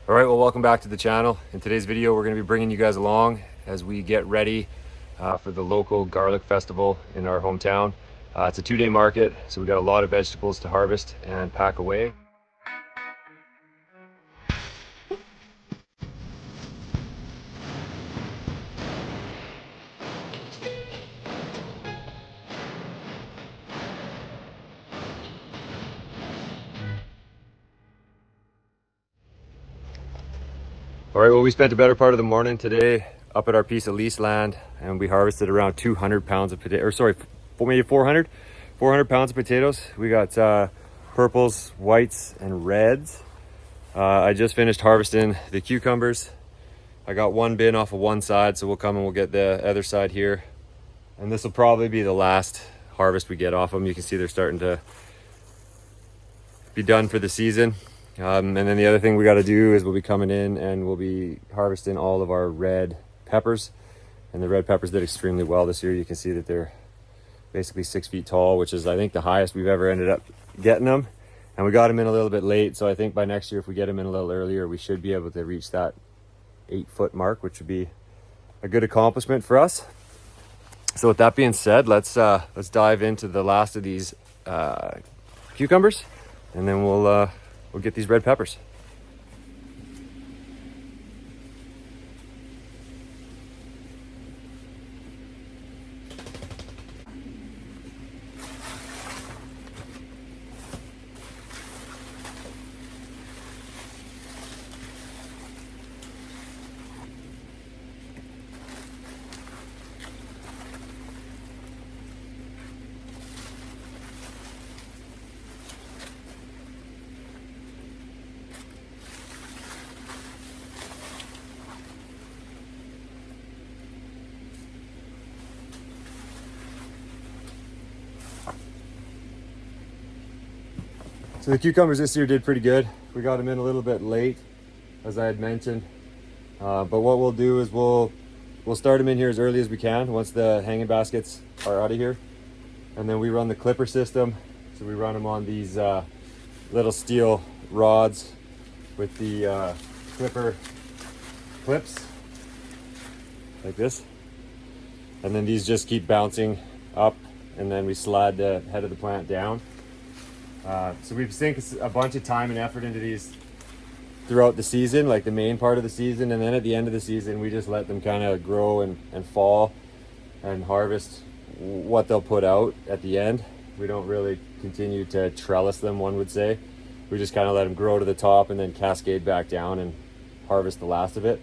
All right, well, welcome back to the channel. In today's video, we're going to be bringing you guys along as we get ready for the local garlic festival in our hometown. It's a 2-day market, so we got a lot of vegetables to harvest and pack away. All right, well, we spent a better part of the morning today up at our piece of lease land, and we harvested around 200 pounds of potato, or sorry, maybe 400 pounds of potatoes. We got purples, whites, and reds. I just finished harvesting the cucumbers. I got one bin off of one side, so we'll come and we'll get the other side here. And this will probably be the last harvest we get off them. You can see they're starting to be done for the season. And then the other thing we got to do is we'll be coming in and we'll be harvesting all of our red peppers. And the red peppers did extremely well this year. You can see that they're basically 6 feet tall, which is, I think, the highest we've ever ended up getting them. And we got them in a little bit late, so I think by next year, if we get them in a little earlier, we should be able to reach that 8-foot mark, which would be a good accomplishment for us. So with that being said, let's dive into the last of these cucumbers, and then we'll get these red peppers. So the cucumbers this year did pretty good. We got them in a little bit late, as I had mentioned. But what we'll do is we'll start them in here as early as we can once the hanging baskets are out of here. And then we run the clipper system. So we run them on these little steel rods with the clipper clips, like this. And then these just keep bouncing up, and then we slide the head of the plant down. So we've sunk a bunch of time and effort into these throughout the season, like the main part of the season, and then at the end of the season we just let them kind of grow and fall and harvest what they'll put out at the end. We don't really continue to trellis them, one would say. We just kind of let them grow to the top and then cascade back down and harvest the last of it.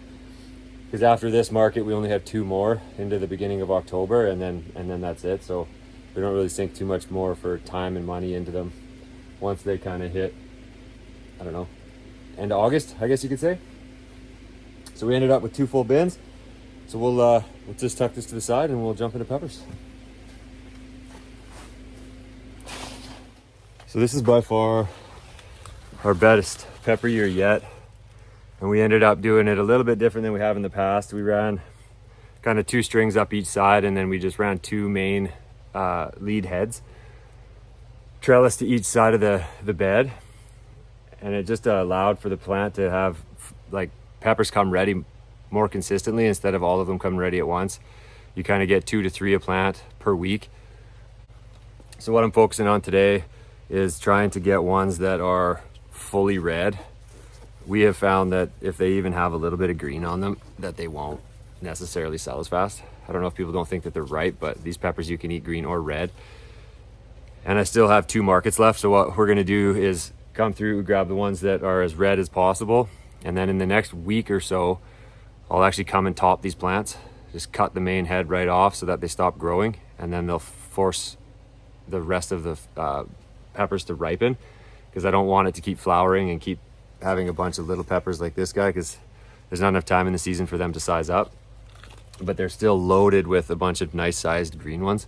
Because after this market we only have 2 more into the beginning of October, and then that's it. So we don't really sink too much more for time and money into them once they kind of hit, I don't know, end of August, I guess you could say. So we ended up with 2 full bins. So we'll just tuck this to the side and we'll jump into peppers. So this is by far our best pepper year yet. And we ended up doing it a little bit different than we have in the past. We ran kind of 2 strings up each side, and then we just ran 2 main lead heads, trellis to each side of the bed, and it just allowed for the plant to have like peppers come ready more consistently instead of all of them coming ready at once. You kind of get 2 to 3 a plant per week. So what I'm focusing on today is trying to get ones that are fully red. We have found that if they even have a little bit of green on them, that they won't necessarily sell as fast. I don't know if people don't think that they're ripe, but these peppers you can eat green or red. And I still have 2 markets left, so what we're gonna do is come through, grab the ones that are as red as possible, and then in the next week or so, I'll actually come and top these plants, just cut the main head right off so that they stop growing, and then they'll force the rest of the peppers to ripen, because I don't want it to keep flowering and keep having a bunch of little peppers like this guy, because there's not enough time in the season for them to size up. But they're still loaded with a bunch of nice sized green ones.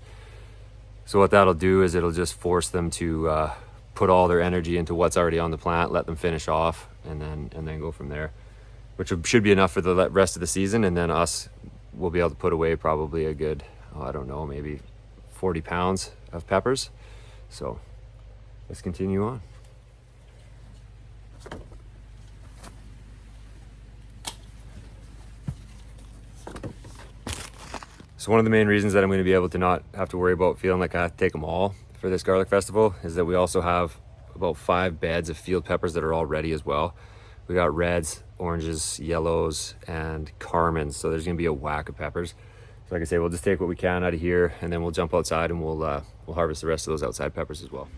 So what that'll do is it'll just force them to put all their energy into what's already on the plant, let them finish off, and then go from there, which should be enough for the rest of the season. And then us will be able to put away probably a good, I don't know, maybe 40 pounds of peppers. So let's continue on. So one of the main reasons that I'm going to be able to not have to worry about feeling like I have to take them all for this garlic festival is that we also have about 5 beds of field peppers that are all ready as well. We got reds, oranges, yellows, and carmines. So there's going to be a whack of peppers. So like I say, we'll just take what we can out of here, and then we'll jump outside and we'll harvest the rest of those outside peppers as well.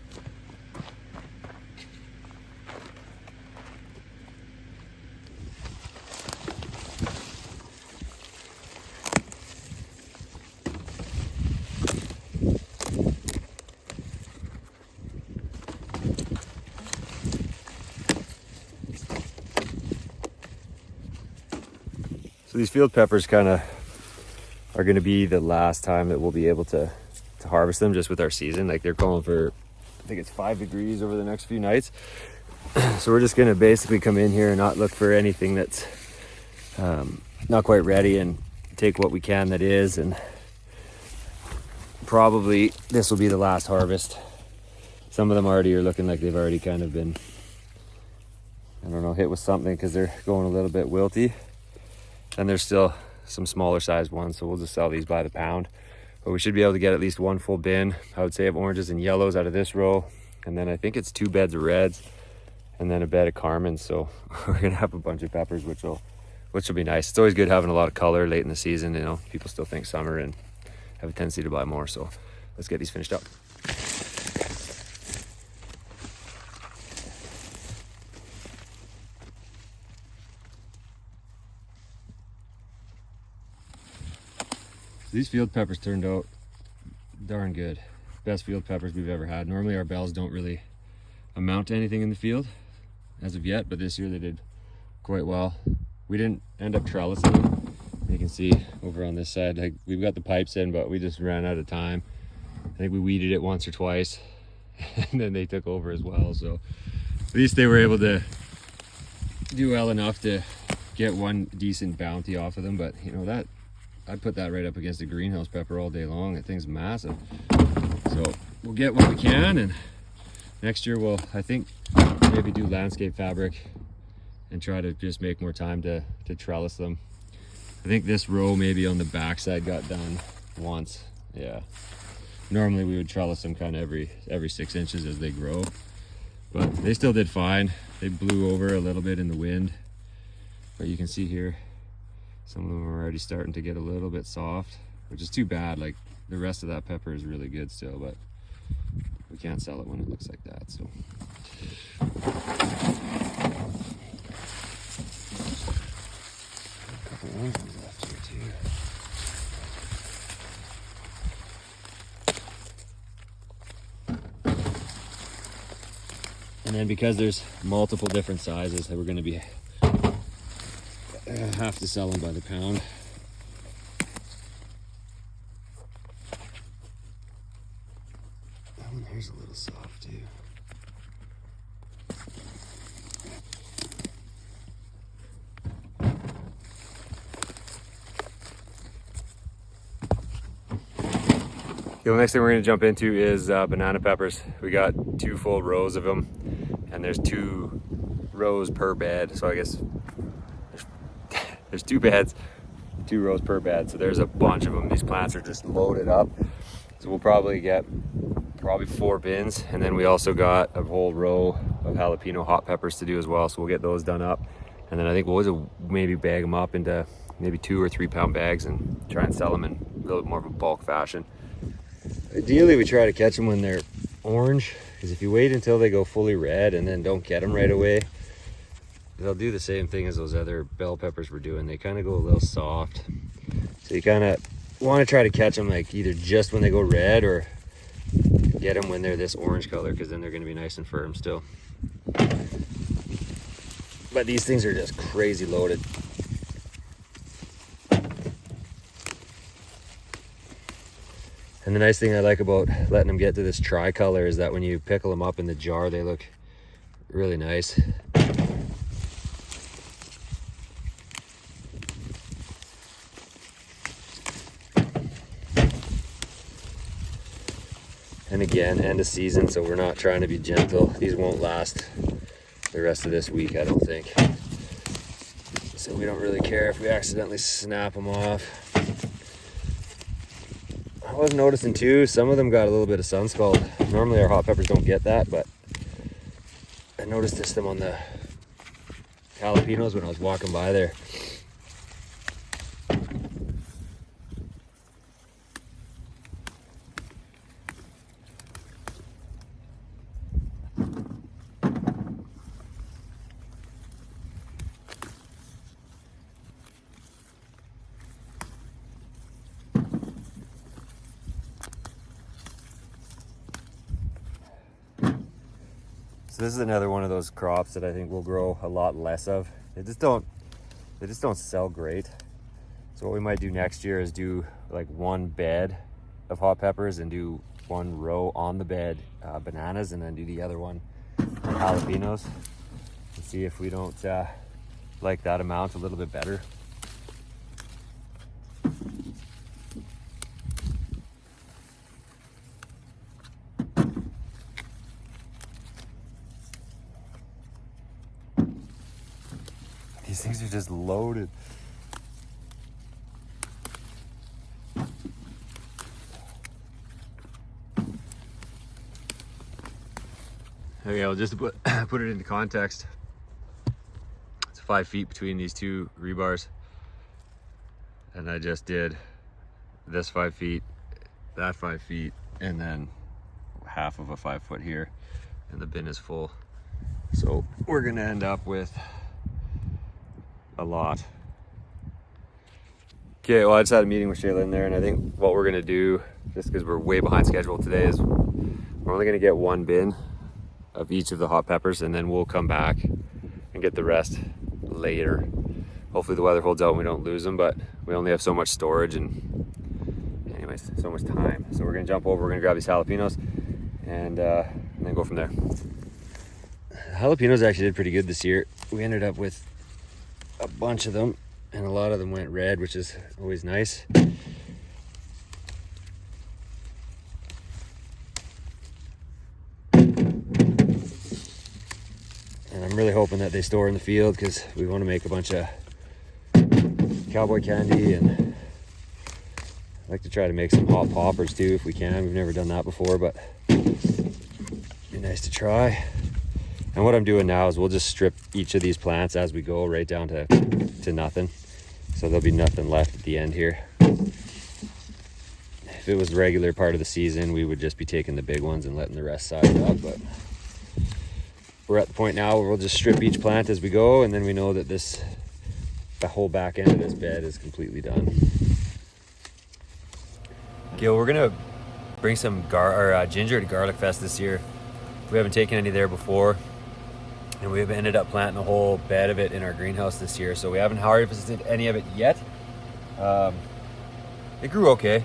So these field peppers kind of are going to be the last time that we'll be able to harvest them just with our season. Like they're calling for, I think it's 5 degrees over the next few nights. So we're just going to basically come in here and not look for anything that's not quite ready and take what we can that is. And probably this will be the last harvest. Some of them already are looking like they've already kind of been, I don't know, hit with something because they're going a little bit wilty. And there's still some smaller sized ones, so we'll just sell these by the pound. But we should be able to get at least 1 full bin, I would say, of oranges and yellows out of this row. And then I think it's 2 beds of reds and then a bed of carmines. So we're gonna have a bunch of peppers, which will be nice. It's always good having a lot of color late in the season. You know, people still think summer and have a tendency to buy more. So let's get these finished up. These field peppers turned out darn good. Best field peppers we've ever had. Normally our bells don't really amount to anything in the field as of yet, but this year they did quite well. We didn't end up trellising them. You can see over on this side, like we've got the pipes in, but we just ran out of time. I think we weeded it once or twice and then they took over as well. So at least they were able to do well enough to get one decent bounty off of them. But you know, that I'd put that right up against a greenhouse pepper all day long. That thing's massive. So we'll get what we can, and next year we'll, I think, maybe do landscape fabric and try to just make more time to trellis them. I think this row maybe on the backside got done once. Yeah. Normally we would trellis them kind of every 6 inches as they grow, but they still did fine. They blew over a little bit in the wind, but you can see here, some of them are already starting to get a little bit soft, which is too bad. Like the rest of that pepper is really good still, but we can't sell it when it looks like that. So a couple oranges left here too. And then because there's multiple different sizes, we're going to be have to sell them by the pound. That one there's a little soft too. The next thing we're going to jump into is banana peppers. We got 2 full rows of them, and there's 2 rows per bed. So I guess there's 2 beds, 2 rows per bed. So there's a bunch of them. These plants are just loaded up. So we'll probably get 4 bins. And then we also got a whole row of jalapeno hot peppers to do as well. So we'll get those done up. And then I think we'll maybe bag them up into maybe 2 or 3 pound bags and try and sell them in a little bit more of a bulk fashion. Ideally, we try to catch them when they're orange, because if you wait until they go fully red and then don't get them right away, they'll do the same thing as those other bell peppers we're doing. They kind of go a little soft. So you kind of want to try to catch them like either just when they go red or get them when they're this orange color, because then they're going to be nice and firm still. But these things are just crazy loaded. And the nice thing I like about letting them get to this tricolor is that when you pickle them up in the jar, they look really nice. And again, end of season, so we're not trying to be gentle. These won't last the rest of this week, I don't think. So we don't really care if we accidentally snap them off. was noticing too, some of them got a little bit of sun scald. Normally our hot peppers don't get that, but I noticed them on the jalapenos when I was walking by there. So this is another one of those crops that I think we'll grow a lot less of. They just don't sell great. So what we might do next year is do like one bed of hot peppers and do one row on the bed bananas, and then do the other one jalapenos, and see if we don't like that amount a little bit better. These things are just loaded. Okay, I'll just put it into context. It's 5 feet between these two rebars. And I just did this 5 feet, that 5 feet, and then half of a 5 foot here. And the bin is full. So we're gonna end up with a lot. Okay, well I just had a meeting with Shayla in there, and I think what we're gonna do, just because we're way behind schedule today, is we're only gonna get one bin of each of the hot peppers, and then we'll come back and get the rest later. Hopefully the weather holds out and we don't lose them, but we only have so much storage and anyways, so much time. So we're gonna jump over, we're gonna grab these jalapenos and then go from there. Jalapenos actually did pretty good this year. We ended up with a bunch of them, and a lot of them went red, which is always nice. And I'm really hoping that they store in the field, because we want to make a bunch of cowboy candy, and I'd like to try to make some hot poppers too if we can. We've never done that before, but it'd be nice to try. And what I'm doing now is we'll just strip each of these plants as we go right down to nothing. So there'll be nothing left at the end here. If it was the regular part of the season, we would just be taking the big ones and letting the rest side up. But we're at the point now where we'll just strip each plant as we go, and then we know that the whole back end of this bed is completely done. Gil, we're gonna bring some ginger to Garlic Fest this year. We haven't taken any there before, and we've ended up planting a whole bed of it in our greenhouse this year, so we haven't harvested any of it yet. It grew okay.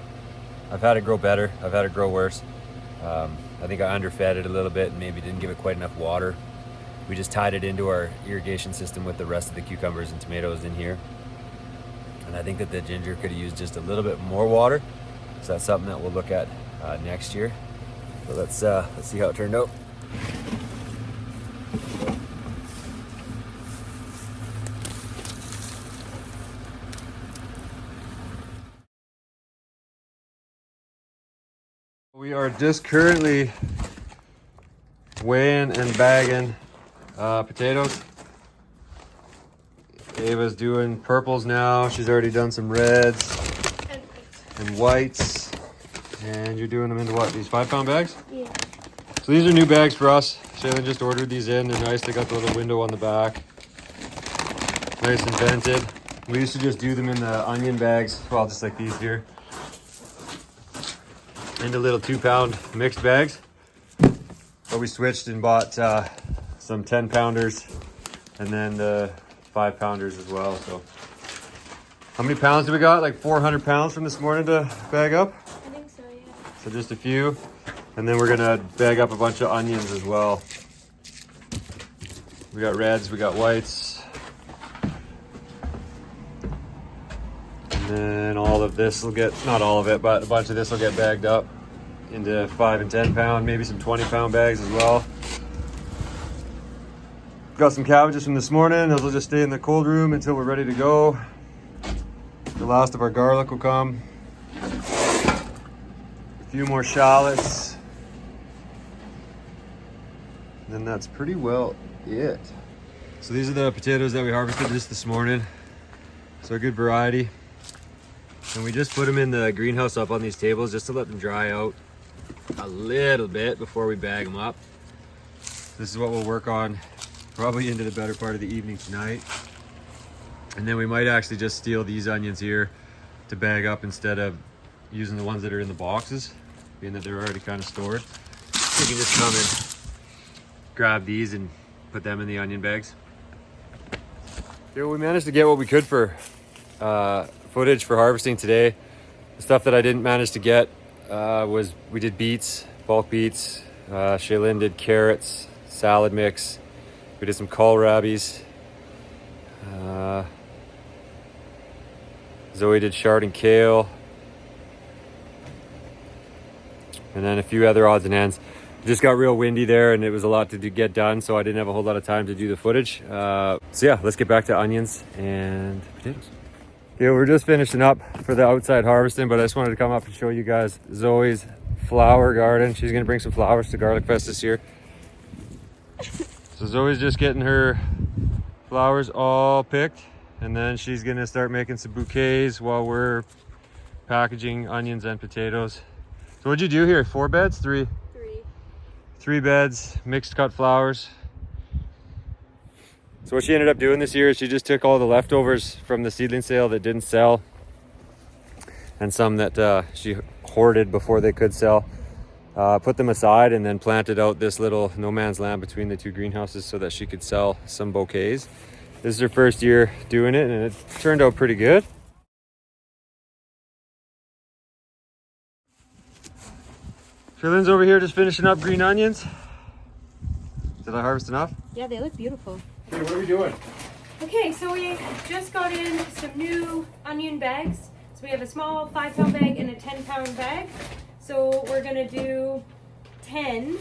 I've had it grow better, I've had it grow worse. I think I underfed it a little bit and maybe didn't give it quite enough water. We just tied it into our irrigation system with the rest of the cucumbers and tomatoes in here. And I think that the ginger could have used just a little bit more water. So that's something that we'll look at next year. So let's see how it turned out. We are just currently weighing and bagging potatoes. Ava's doing purples now. She's already done some reds and whites. And you're doing them into what, these 5-pound bags? Yeah. So these are new bags for us. Shaylin just ordered these in. They're nice. They got the little window on the back. Nice and vented. We used to just do them in the onion bags. Well, just like these here. Into little 2-pound mixed bags. But we switched and bought some 10-pounders and then the 5-pounders as well. So how many pounds do we got? Like 400 pounds from this morning to bag up? I think so, yeah. So just a few. And then we're gonna bag up a bunch of onions as well. We got reds, we got whites. And then all of this will get, not all of it, but a bunch of this will get bagged up into 5 and 10 pound, maybe some 20-pound bags as well. Got some cabbages from this morning. Those will just stay in the cold room until we're ready to go. The last of our garlic will come. A few more shallots. And then that's pretty well it. So these are the potatoes that we harvested just this morning. So a good variety. And we just put them in the greenhouse up on these tables just to let them dry out a little bit before we bag them up. This is what we'll work on probably into the better part of the evening tonight. And then we might actually just steal these onions here to bag up instead of using the ones that are in the boxes, being that they're already kind of stored. So you can just come and grab these and put them in the onion bags. Yeah, we managed to get what we could for footage for harvesting today. The stuff that I didn't manage to get was we did beets, bulk beets. Shaylin did carrots, salad mix. We did some kohlrabies. Zoe did chard and kale. And then a few other odds and ends. It just got real windy there and it was a lot to get done, so I didn't have a whole lot of time to do the footage. So yeah, let's get back to onions and potatoes. Yeah, we're just finishing up for the outside harvesting, but I just wanted to come up and show you guys Zoe's flower garden. She's gonna bring some flowers to Garlic Fest this year. So Zoe's just getting her flowers all picked, and then she's gonna start making some bouquets while we're packaging onions and potatoes. So what'd you do here? 4 beds? 3? 3 beds, mixed cut flowers. So what she ended up doing this year is she just took all the leftovers from the seedling sale that didn't sell, and some that she hoarded before they could sell, put them aside, and then planted out this little no man's land between the 2 greenhouses so that she could sell some bouquets. This is her first year doing it, and it turned out pretty good. Shaylin's over here just finishing up green onions. Did I harvest enough? Yeah, they look beautiful. Hey, what are we doing? Okay, so we just got in some new onion bags. So we have a small 5-pound bag and a 10-pound bag. So we're gonna do 10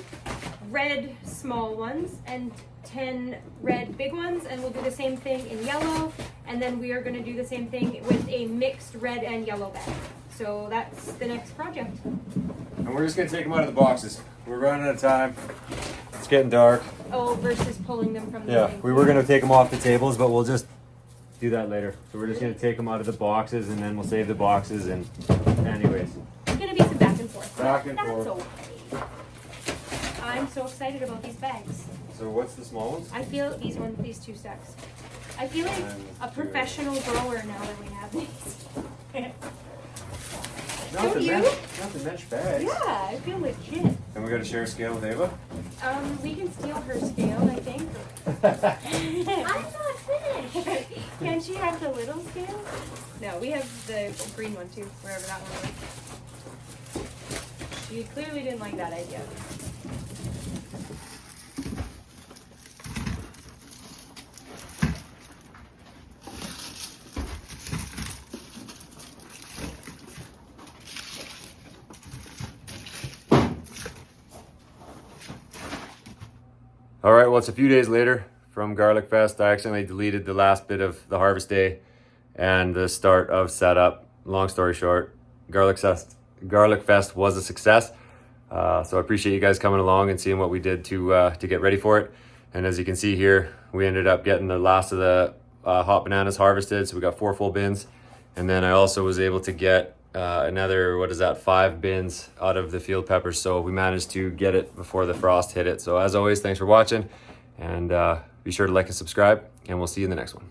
red small ones and 10 red big ones, and we'll do the same thing in yellow, and then we are gonna do the same thing with a mixed red and yellow bag. So that's the next project. And we're just gonna take them out of the boxes. We're running out of time. It's getting dark. Oh, versus pulling them from the Yeah, thing. we were gonna take them off the tables, but we'll just do that later. So we're just gonna take them out of the boxes, and then we'll save the boxes. And anyways, It's gonna be some back and forth. Back and That's forth. okay. I'm so excited about these bags. so what's the small ones? I feel these 2 stacks. I feel like a professional grower now that we have these. Don't you? Not the mesh bags. Yeah, I feel legit. And we gotta share a scale with Ava. We can steal her scale, I think. I'm not finished. Can she have the little scale? No, we have the green one too, wherever that one was. She clearly didn't like that idea. All right, well, it's a few days later from Garlic Fest. I accidentally deleted the last bit of the harvest day and the start of setup. Long story short, Garlic Fest was a success. So I appreciate you guys coming along and seeing what we did to get ready for it. And as you can see here, we ended up getting the last of the hot bananas harvested. So we got 4 full bins. And then I also was able to get another, 5 bins out of the field peppers. So we managed to get it before the frost hit it. So as always, thanks for watching, and be sure to like and subscribe, and we'll see you in the next one.